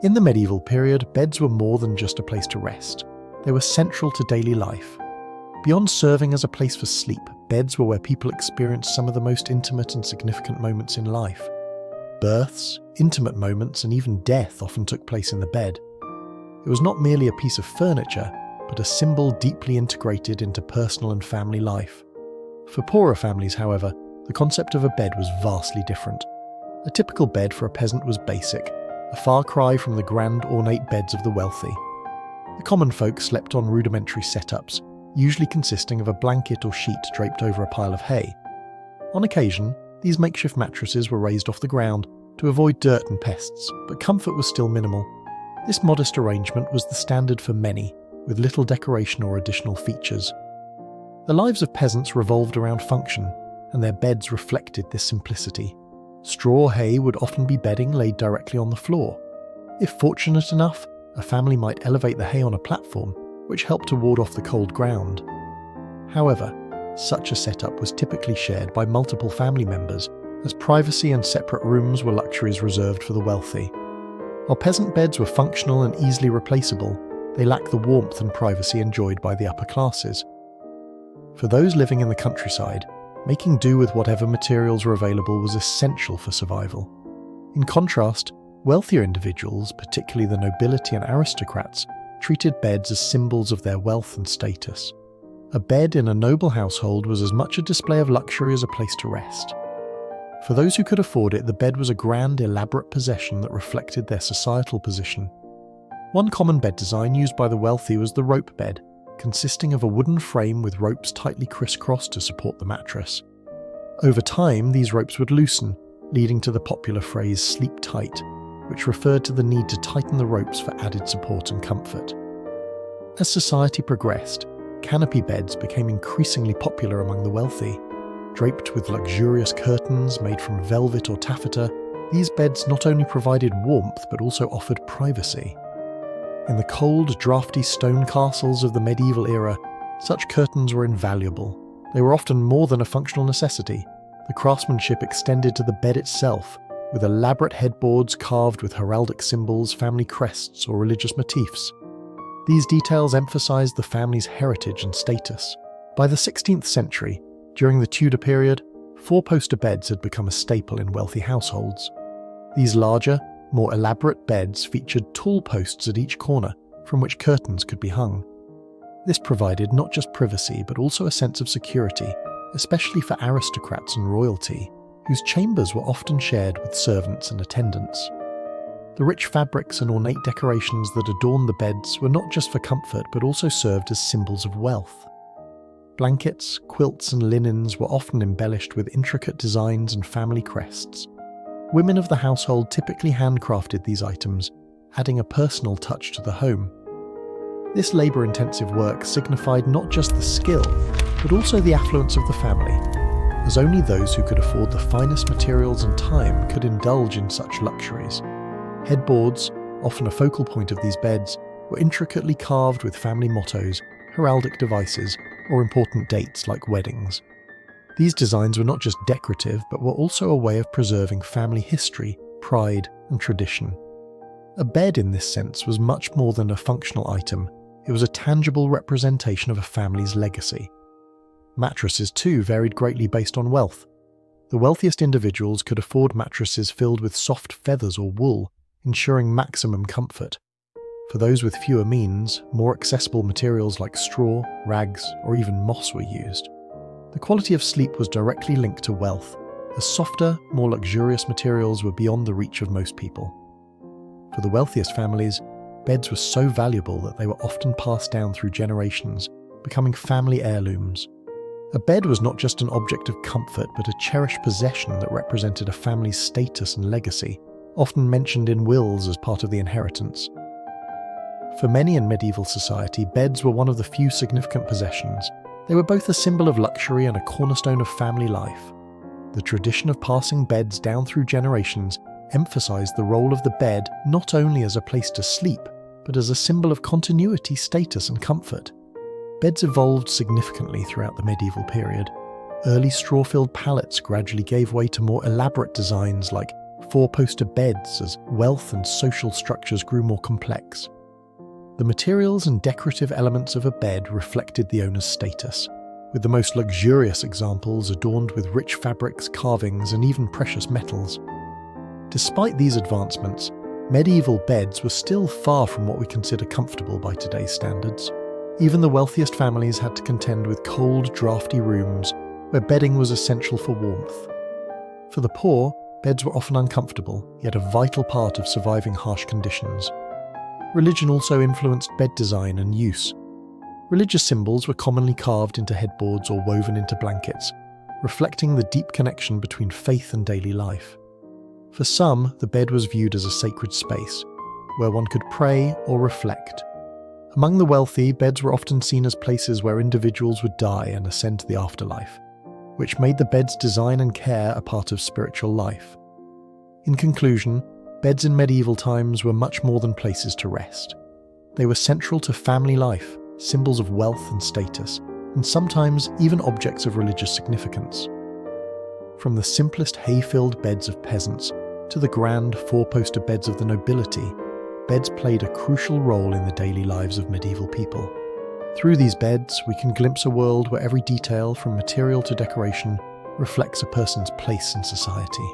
In the medieval period, beds were more than just a place to rest. They were central to daily life. Beyond serving as a place for sleep, beds were where people experienced some of the most intimate and significant moments in life. Births, intimate moments, and even death often took place in the bed. It was not merely a piece of furniture, but a symbol deeply integrated into personal and family life. For poorer families, however, the concept of a bed was vastly different. A typical bed for a peasant was basic, a far cry from the grand ornate beds of the wealthy. The common folk slept on rudimentary setups, usually consisting of a blanket or sheet draped over a pile of hay. On occasion, these makeshift mattresses were raised off the ground to avoid dirt and pests, but comfort was still minimal. This modest arrangement was the standard for many, with little decoration or additional features. The lives of peasants revolved around function, and their beds reflected this simplicity. Straw or hay would often be bedding laid directly on the floor. If fortunate enough, a family might elevate the hay on a platform, which helped to ward off the cold ground. However, such a setup was typically shared by multiple family members, as privacy and separate rooms were luxuries reserved for the wealthy. While peasant beds were functional and easily replaceable, they lacked the warmth and privacy enjoyed by the upper classes. For those living in the countryside, making do with whatever materials were available was essential for survival. In contrast, wealthier individuals, particularly the nobility and aristocrats, treated beds as symbols of their wealth and status. A bed in a noble household was as much a display of luxury as a place to rest. For those who could afford it, the bed was a grand, elaborate possession that reflected their societal position. One common bed design used by the wealthy was the rope bed, consisting of a wooden frame with ropes tightly crisscrossed to support the mattress. Over time, these ropes would loosen, leading to the popular phrase "sleep tight," which referred to the need to tighten the ropes for added support and comfort. As society progressed, canopy beds became increasingly popular among the wealthy. Draped with luxurious curtains made from velvet or taffeta, these beds not only provided warmth but also offered privacy. In the cold, drafty stone castles of the medieval era, such curtains were invaluable. They were often more than a functional necessity. The craftsmanship extended to the bed itself, with elaborate headboards carved with heraldic symbols, family crests, or religious motifs. These details emphasized the family's heritage and status. By the 16th century, during the Tudor period, four-poster beds had become a staple in wealthy households. These larger, more elaborate beds featured tall posts at each corner from which curtains could be hung. This provided not just privacy but also a sense of security, especially for aristocrats and royalty, whose chambers were often shared with servants and attendants. The rich fabrics and ornate decorations that adorned the beds were not just for comfort but also served as symbols of wealth. Blankets, quilts, and linens were often embellished with intricate designs and family crests. Women of the household typically handcrafted these items, adding a personal touch to the home. This labour-intensive work signified not just the skill, but also the affluence of the family, as only those who could afford the finest materials and time could indulge in such luxuries. Headboards, often a focal point of these beds, were intricately carved with family mottos, heraldic devices, or important dates like weddings. These designs were not just decorative, but were also a way of preserving family history, pride, and tradition. A bed in this sense was much more than a functional item. It was a tangible representation of a family's legacy. Mattresses, too, varied greatly based on wealth. The wealthiest individuals could afford mattresses filled with soft feathers or wool, ensuring maximum comfort. For those with fewer means, more accessible materials like straw, rags, or even moss were used. The quality of sleep was directly linked to wealth, as softer, more luxurious materials were beyond the reach of most people. For the wealthiest families, beds were so valuable that they were often passed down through generations, becoming family heirlooms. A bed was not just an object of comfort, but a cherished possession that represented a family's status and legacy, often mentioned in wills as part of the inheritance. For many in medieval society, beds were one of the few significant possessions. They were both a symbol of luxury and a cornerstone of family life. The tradition of passing beds down through generations emphasized the role of the bed not only as a place to sleep, but as a symbol of continuity, status, and comfort. Beds evolved significantly throughout the medieval period. Early straw-filled pallets gradually gave way to more elaborate designs like four-poster beds as wealth and social structures grew more complex. The materials and decorative elements of a bed reflected the owner's status, with the most luxurious examples adorned with rich fabrics, carvings, and even precious metals. Despite these advancements, medieval beds were still far from what we consider comfortable by today's standards. Even the wealthiest families had to contend with cold, drafty rooms where bedding was essential for warmth. For the poor, beds were often uncomfortable, yet a vital part of surviving harsh conditions. Religion also influenced bed design and use. Religious symbols were commonly carved into headboards or woven into blankets, reflecting the deep connection between faith and daily life. For some, the bed was viewed as a sacred space, where one could pray or reflect. Among the wealthy, beds were often seen as places where individuals would die and ascend to the afterlife, which made the bed's design and care a part of spiritual life. In conclusion, beds in medieval times were much more than places to rest. They were central to family life, symbols of wealth and status, and sometimes even objects of religious significance. From the simplest hay-filled beds of peasants to the grand four-poster beds of the nobility, beds played a crucial role in the daily lives of medieval people. Through these beds, we can glimpse a world where every detail, from material to decoration, reflects a person's place in society.